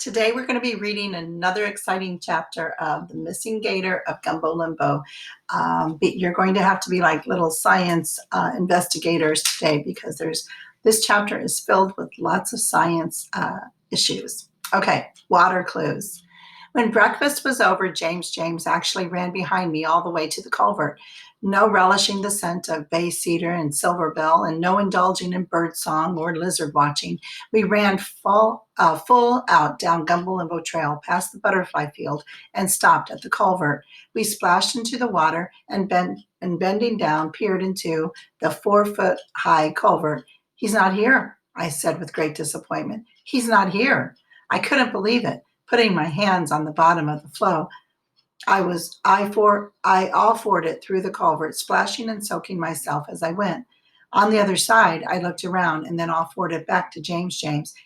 Today we're going to be reading another exciting chapter of The Missing Gator of Gumbo Limbo. You're going to have to be like little science investigators today because this chapter is filled with lots of science issues. Okay, water clues. When breakfast was over, James actually ran behind me all the way to the culvert. No relishing the scent of bay cedar and silverbell, and no indulging in bird song or lizard watching, we ran full out down Gumbo Limbo Trail, past the butterfly field, and stopped at the culvert. We splashed into the water and bending down, peered into the 4-foot-high culvert. "He's not here," I said with great disappointment. "He's not here." I couldn't believe it. Putting my hands on the bottom of the flow, I all poured it through the culvert, splashing and soaking myself as I went. On the other side, I looked around and then all poured it back to James.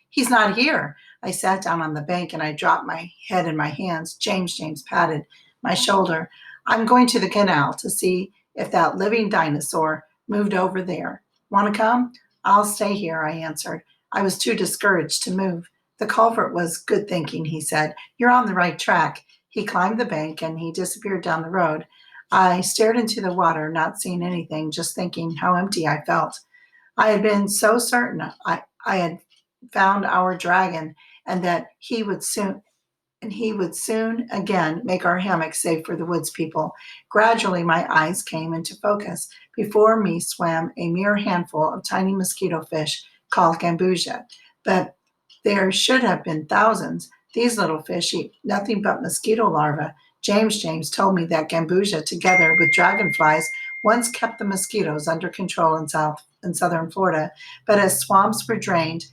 "He's not here." I sat down on the bank and I dropped my head in my hands. James patted my shoulder. "I'm going to the canal to see if that living dinosaur moved over there. Want to come?" "I'll stay here," I answered. I was too discouraged to move. "The culvert was good thinking," he said. "You're on the right track." He climbed the bank and he disappeared down the road. I stared into the water, not seeing anything, just thinking how empty I felt. I had been so certain I had found our dragon and that he would soon again make our hammock safe for the woods people. Gradually, my eyes came into focus. Before me swam a mere handful of tiny mosquito fish called gambusia, but there should have been thousands. These little fish eat nothing but mosquito larvae. James told me that gambusia, together with dragonflies, once kept the mosquitoes under control in southern Florida. But as swamps were drained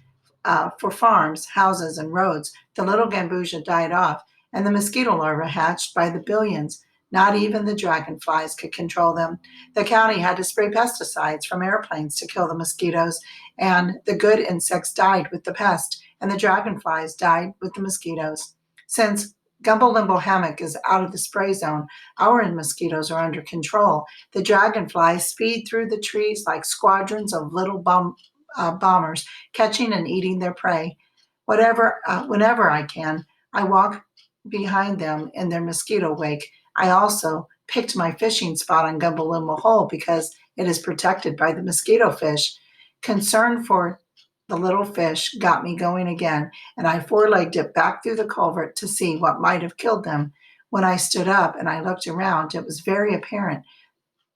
for farms, houses, and roads, the little gambusia died off, and the mosquito larvae hatched by the billions. Not even the dragonflies could control them. The county had to spray pesticides from airplanes to kill the mosquitoes, and the good insects died with the pest, and the dragonflies died with the mosquitoes. Since Gumbo Limbo Hammock is out of the spray zone, our mosquitoes are under control. The dragonflies speed through the trees like squadrons of little bombers, catching and eating their prey. Whenever I can, I walk behind them in their mosquito wake. I also picked my fishing spot on Gumbo Limbo Hole because it is protected by the mosquito fish. Concern for the little fish got me going again, and I forelegged it back through the culvert to see what might have killed them. When I stood up and I looked around, it was very apparent.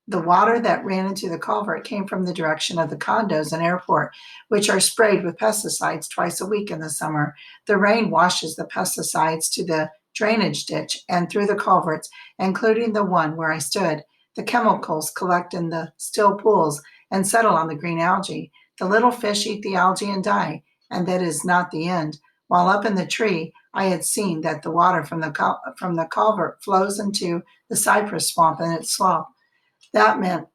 The water that ran into the culvert came from the direction of the condos and airport, which are sprayed with pesticides twice a week in the summer. The rain washes the pesticides to the drainage ditch and through the culverts, including the one where I stood. The chemicals collect in the still pools and settle on the green algae. The little fish eat the algae and die, and that is not the end. While up in the tree, I had seen that the water from the culvert flows into the cypress swamp and its slough. That meant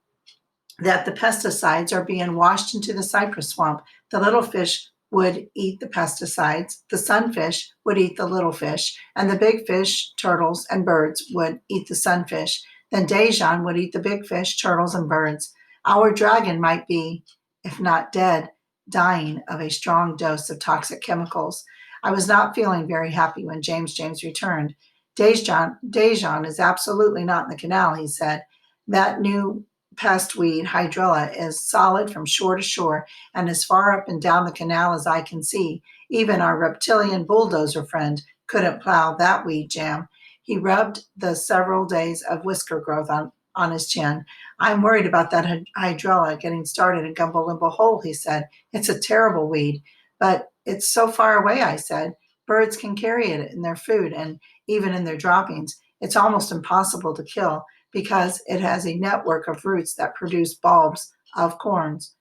that the pesticides are being washed into the cypress swamp. The little fish would eat the pesticides, the sunfish would eat the little fish, and the big fish, turtles, and birds would eat the sunfish. Then Dejean would eat the big fish, turtles, and birds. Our dragon might be, if not dead, dying of a strong dose of toxic chemicals. I was not feeling very happy when James returned. Dejean is absolutely not in the canal," he said. "That new pest weed, hydrilla, is solid from shore to shore and as far up and down the canal as I can see. Even our reptilian bulldozer friend couldn't plow that weed jam." He rubbed the several days of whisker growth on his chin. "I'm worried about that hydrilla getting started in Gumbo Limbo Hole," he said. "It's a terrible weed." "But it's so far away," I said. "Birds can carry it in their food and even in their droppings. It's almost impossible to kill, because it has a network of roots that produce bulbs of corms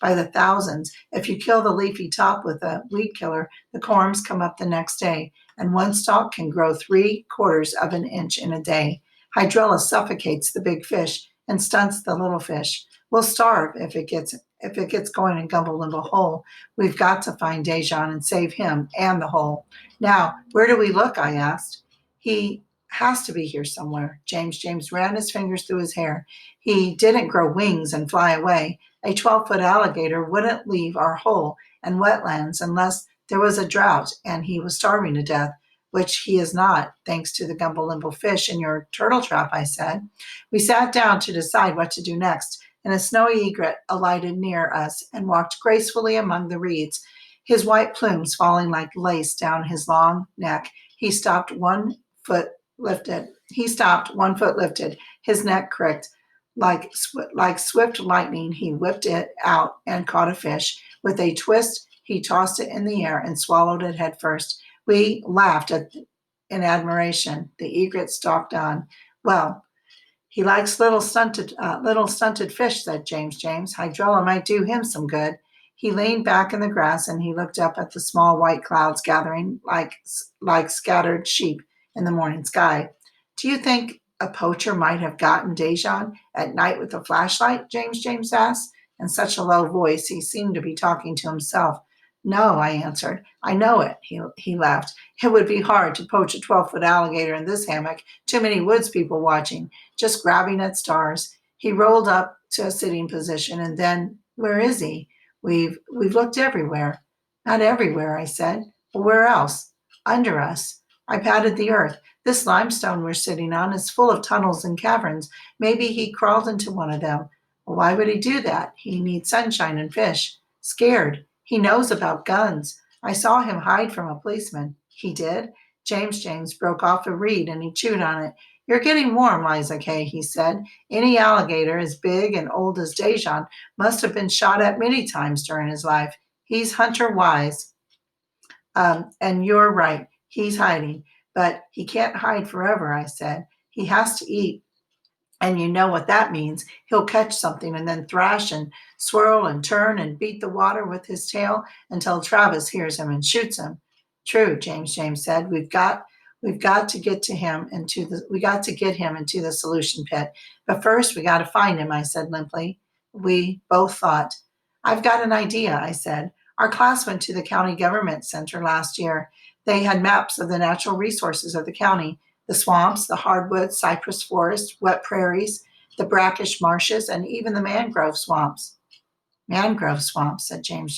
by the thousands. If you kill the leafy top with a weed killer, the corms come up the next day, and one stalk can grow 3/4 of an inch in a day. Hydrilla suffocates the big fish and stunts the little fish. We'll starve if it gets going in Gumbo Limbo Hole. We've got to find Dejean and save him and the hole." "Now, where do we look?" I asked. "He has to be here somewhere." James ran his fingers through his hair. "He didn't grow wings and fly away. A 12-foot alligator wouldn't leave our hole and wetlands unless There was a drought, and he was starving to death, which he is not, thanks to the Gumbo Limbo fish in your turtle trap, I said. We sat down to decide what to do next, and a snowy egret alighted near us and walked gracefully among the reeds, his white plumes falling like lace down his long neck. He stopped, 1 foot lifted, his neck cricked. Like swift lightning, he whipped it out and caught a fish. With a twist, he tossed it in the air and swallowed it head first. We laughed in admiration. The egret stalked on. Well, he likes little stunted fish, said James. Hydrilla might do him some good. He leaned back in the grass and he looked up at the small white clouds gathering like scattered sheep in the morning sky. Do you think a poacher might have gotten Dejean at night with a flashlight? James asked. In such a low voice, he seemed to be talking to himself. No, I answered. I know it, he laughed. It would be hard to poach a 12-foot alligator in this hammock. Too many woods people watching, just grabbing at stars. He rolled up to a sitting position and then, where is he? We've looked everywhere. Not everywhere, I said. Well, where else? Under us. I patted the earth. This limestone we're sitting on is full of tunnels and caverns. Maybe he crawled into one of them. Well, why would he do that? He needs sunshine and fish. Scared. He knows about guns. I saw him hide from a policeman. He did? James broke off a reed and he chewed on it. You're getting warm, Liza Kay, he said. Any alligator as big and old as Dejean must have been shot at many times during his life. He's hunter wise. And you're right. He's hiding. But he can't hide forever, I said. He has to eat. And you know what that means. He'll catch something and then thrash and swirl and turn and beat the water with his tail until Travis hears him and shoots him. True, James said. We've got to get him into the solution pit. But first we got to find him, I said limply. We both thought. I've got an idea, I said. Our class went to the county government center last year. They had maps of the natural resources of the county. The swamps, the hardwoods, cypress forests, wet prairies, the brackish marshes, and even the mangrove swamps. Mangrove swamps, said James,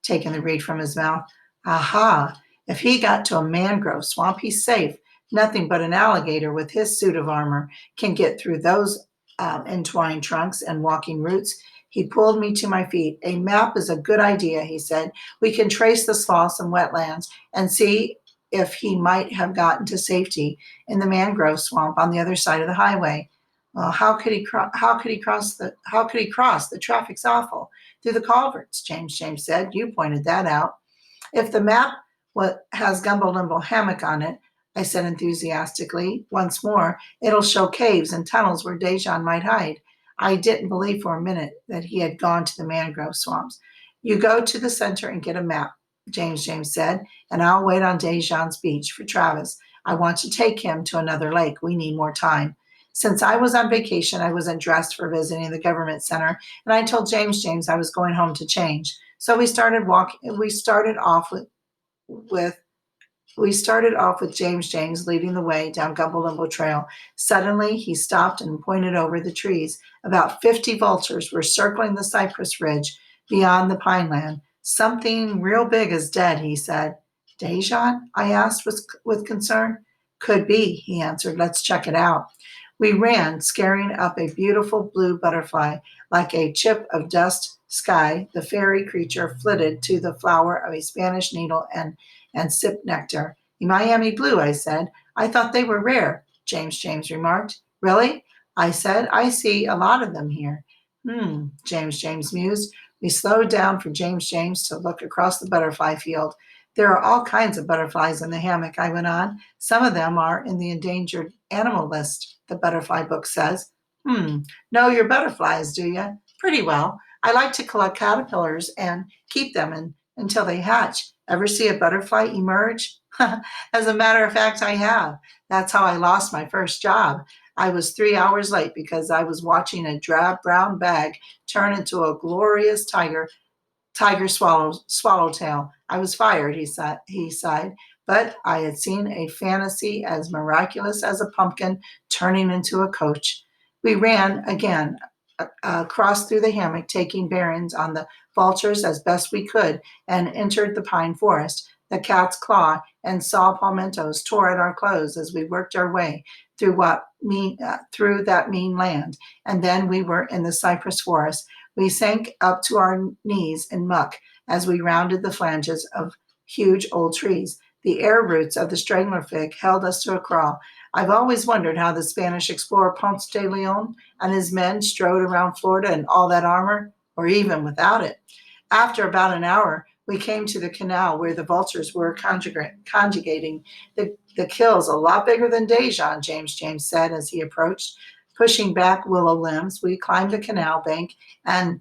taking the reed from his mouth. Aha! If he got to a mangrove swamp, he's safe. Nothing but an alligator with his suit of armor can get through those entwined trunks and walking roots. He pulled me to my feet. A map is a good idea, he said. We can trace the sloughs and wetlands and see if he might have gotten to safety in the mangrove swamp on the other side of the highway. Well, how could he cross? The traffic's awful. Through the culverts, James said. You pointed that out. If the map has Gumbo Limbo hammock on it, I said enthusiastically, once more, it'll show caves and tunnels where Dejean might hide. I didn't believe for a minute that he had gone to the mangrove swamps. You go to the center and get a map, James said, and I'll wait on Dejean's beach for Travis. I want to take him to another lake. We need more time. Since I was on vacation, I wasn't dressed for visiting the government center, and I told James I was going home to change. So we started off with James leading the way down Gumbo Limbo Trail. Suddenly, he stopped and pointed over the trees. About 50 vultures were circling the cypress ridge beyond the pine land. Something real big is dead, he said. Dejean? I asked with concern. Could be, he answered. Let's check it out. We ran, scaring up a beautiful blue butterfly. Like a chip of dust sky, the fairy creature flitted to the flower of a Spanish needle and sipped nectar. Miami blue, I said. I thought they were rare, James remarked. Really? I said. I see a lot of them here. James mused. We slowed down for James to look across the butterfly field. There are all kinds of butterflies in the hammock, I went on. Some of them are in the endangered animal list, the butterfly book says. Know your butterflies, do you? Pretty well. I like to collect caterpillars and keep them until they hatch. Ever see a butterfly emerge? As a matter of fact, I have. That's how I lost my first job. I was 3 hours late because I was watching a drab brown bag turn into a glorious tiger swallowtail. I was fired, he sighed, but I had seen a fantasy as miraculous as a pumpkin turning into a coach. We ran again crossed through the hammock, taking bearings on the vultures as best we could, and entered the pine forest. The cat's claw and saw palmettos tore at our clothes as we worked our way through that mean land. And then we were in the cypress forest. We sank up to our knees in muck as we rounded the flanges of huge old trees. The air roots of the strangler fig held us to a crawl. I've always wondered how the Spanish explorer Ponce de Leon and his men strode around Florida in all that armor, or even without it. After about an hour, we came to the canal where the vultures were conjugating. The kill's a lot bigger than Dejean, James said as he approached. Pushing back willow limbs, we climbed the canal bank and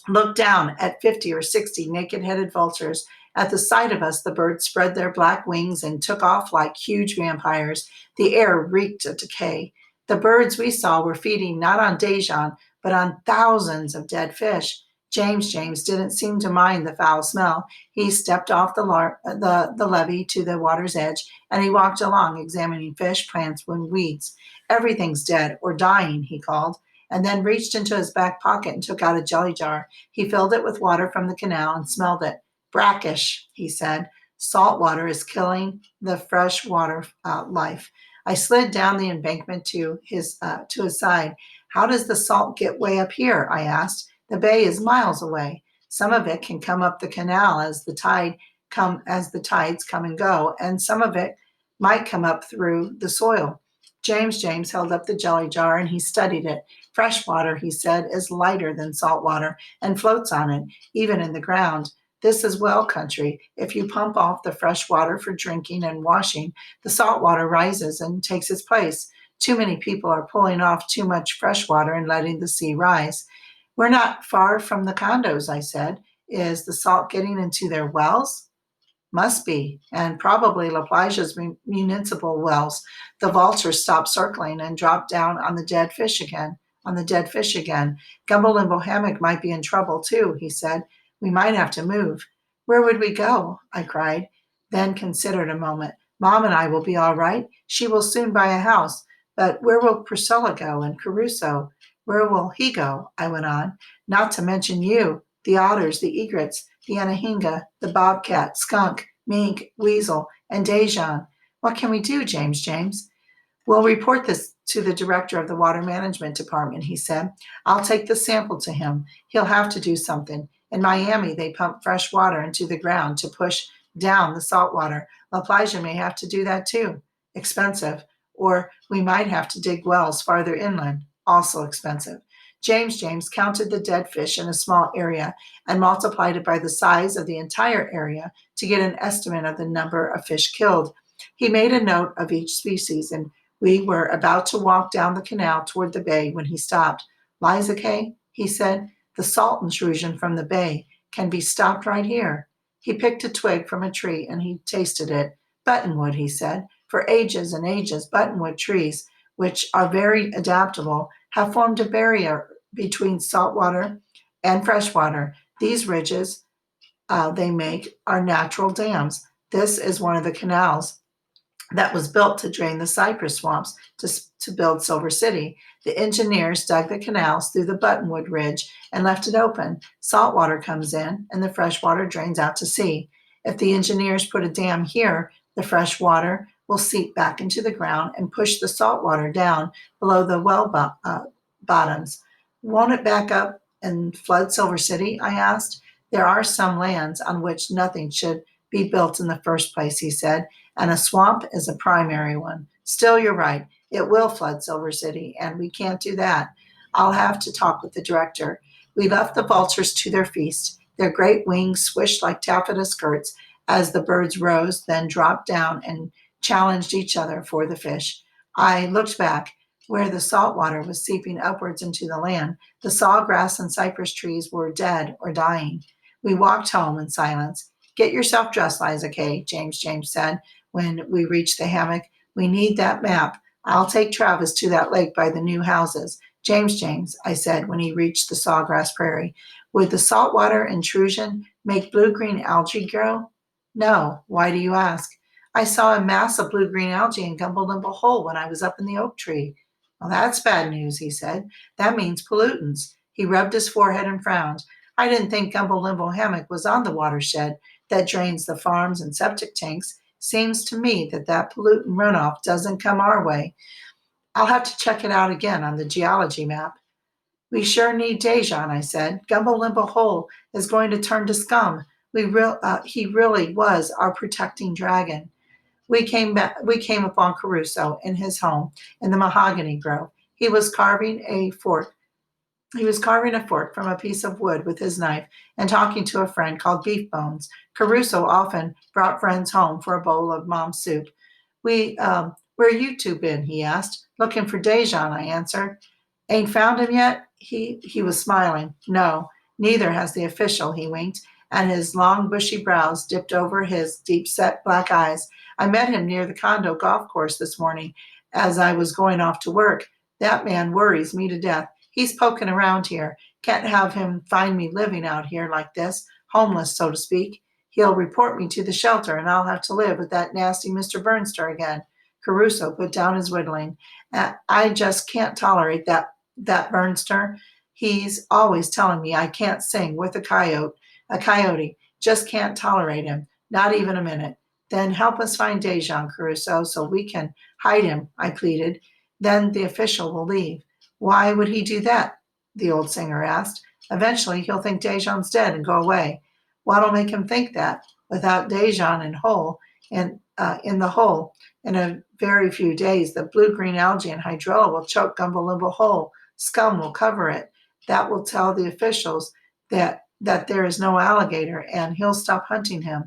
looked down at 50 or 60 naked-headed vultures. At the sight of us, the birds spread their black wings and took off like huge vampires. The air reeked of decay. The birds we saw were feeding not on Dejean, but on thousands of dead fish. James didn't seem to mind the foul smell. He stepped off the levee to the water's edge, and he walked along, examining fish, plants, and weeds. Everything's dead or dying, he called, and then reached into his back pocket and took out a jelly jar. He filled it with water from the canal and smelled it. Brackish, he said. Salt water is killing the fresh water life. I slid down the embankment to his side. How does the salt get way up here? I asked. The bay is miles away. Some of it can come up the canal as the tides come and go, and some of it might come up through the soil. James held up the jelly jar and he studied it. Fresh water, he said, is lighter than salt water and floats on it, even in the ground. This is well country. If you pump off the fresh water for drinking and washing, the salt water rises and takes its place. Too many people are pulling off too much fresh water and letting the sea rise. We're not far from the condos, I said. Is the salt getting into their wells? Must be, and probably La Playa's municipal wells. The vultures stopped circling and dropped down on the dead fish again. Gumbo Limbo hammock might be in trouble too, he said. We might have to move. Where would we go? I cried, then considered a moment. Mom and I will be all right. She will soon buy a house. But where will Priscilla go and Caruso? Where will he go? I went on. Not to mention you, the otters, the egrets, the anahinga, the bobcat, skunk, mink, weasel, and Dejean. What can we do, James? We'll report this to the director of the water management department, he said. I'll take the sample to him. He'll have to do something. In Miami, they pump fresh water into the ground to push down the salt water. La Playa may have to do that too. Expensive. Or we might have to dig wells farther inland. Also expensive. James counted the dead fish in a small area and multiplied it by the size of the entire area to get an estimate of the number of fish killed. He made a note of each species, and we were about to walk down the canal toward the bay when he stopped. Liza K., he said, the salt intrusion from the bay can be stopped right here. He picked a twig from a tree and he tasted it. Buttonwood, he said. For ages and ages, buttonwood trees, which are very adaptable, have formed a barrier between salt water and fresh water. These ridges they make are natural dams. This is one of the canals that was built to drain the cypress swamps to build Silver City. The engineers dug the canals through the Buttonwood Ridge and left it open. Salt water comes in and the fresh water drains out to sea. If the engineers put a dam here, the fresh water will seep back into the ground and push the salt water down below the bottoms. Won't it back up and flood Silver City? I asked. There are some lands on which nothing should be built in the first place, he said, and a swamp is a primary one. Still, you're right. It will flood Silver City, and we can't do that. I'll have to talk with the director. We left the vultures to their feast. Their great wings swished like taffeta skirts as the birds rose, then dropped down and challenged each other for the fish. I looked back. Where the salt water was seeping upwards into the land, the sawgrass and cypress trees were dead or dying. We walked home in silence. Get yourself dressed, Liza K., James said when we reached the hammock. We need that map. I'll take Travis to that lake by the new houses. James, I said when he reached the sawgrass prairie. Would the saltwater intrusion make blue-green algae grow? No. Why do you ask? I saw a mass of blue-green algae in Gumbo Limbo Hole when I was up in the oak tree. Well, that's bad news, he said. That means pollutants. He rubbed his forehead and frowned. I didn't think Gumbo Limbo Hammock was on the watershed that drains the farms and septic tanks. Seems to me that pollutant runoff doesn't come our way. I'll have to check it out again on the geology map. We sure need Dejean, I said. Gumbo Limbo Hole is going to turn to scum. He really was our protecting dragon. We came upon Caruso in his home in the mahogany grove. He was carving a fork from a piece of wood with his knife and talking to a friend called Beef Bones. Caruso often brought friends home for a bowl of mom's soup. Where you two been? He asked. Looking for Dejan, I answered. Ain't found him yet? He was smiling. No, neither has the official, he winked, and his long bushy brows dipped over his deep set black eyes. I met him near the condo golf course this morning as I was going off to work. That man worries me to death. He's poking around here. Can't have him find me living out here like this, homeless, so to speak. He'll report me to the shelter, and I'll have to live with that nasty Mr. Burnster again. Caruso put down his whittling. I just can't tolerate that Burnster. He's always telling me I can't sing with a coyote. A coyote. Just can't tolerate him. Not even a minute. Then help us find Dejan, Caruso, so we can hide him, I pleaded. Then the official will leave. Why would he do that? The old singer asked. Eventually he'll think Dejan's dead and go away. What'll make him think that? Without Dejan in the hole, in a very few days, the blue-green algae and hydrilla will choke Gumbo Limbo Hole. Scum will cover it. That will tell the officials that there is no alligator, and he'll stop hunting him.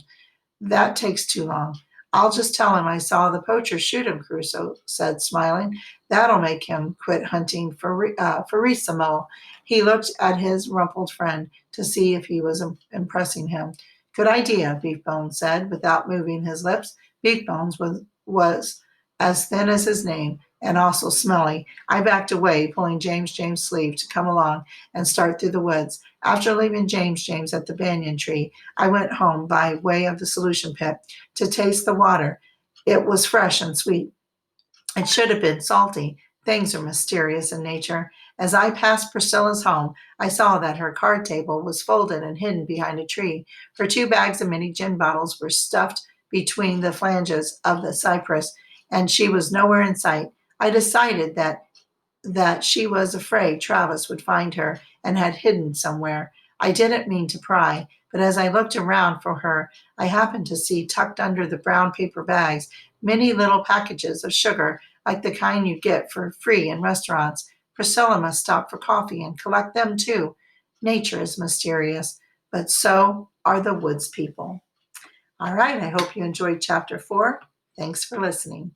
That takes too long. I'll just tell him I saw the poacher shoot him, Crusoe said, smiling. That'll make him quit hunting for Risamo. He looked at his rumpled friend to see if he was impressing him. Good idea, Beef Bones said, without moving his lips. Beef Bones was as thin as his name and also smelly. I backed away, pulling James' sleeve to come along and start through the woods. After leaving James at the banyan tree, I went home by way of the solution pit to taste the water. It was fresh and sweet. It should have been salty. Things are mysterious in nature. As I passed Priscilla's home, I saw that her card table was folded and hidden behind a tree. Her 2 bags of mini gin bottles were stuffed between the flanges of the cypress, and she was nowhere in sight. I decided that she was afraid Travis would find her and had hidden somewhere. I didn't mean to pry, but as I looked around for her, I happened to see tucked under the brown paper bags many little packages of sugar, like the kind you get for free in restaurants. Priscilla must stop for coffee and collect them too. Nature is mysterious, but so are the woods people. All right, I hope you enjoyed chapter 4. Thanks for listening.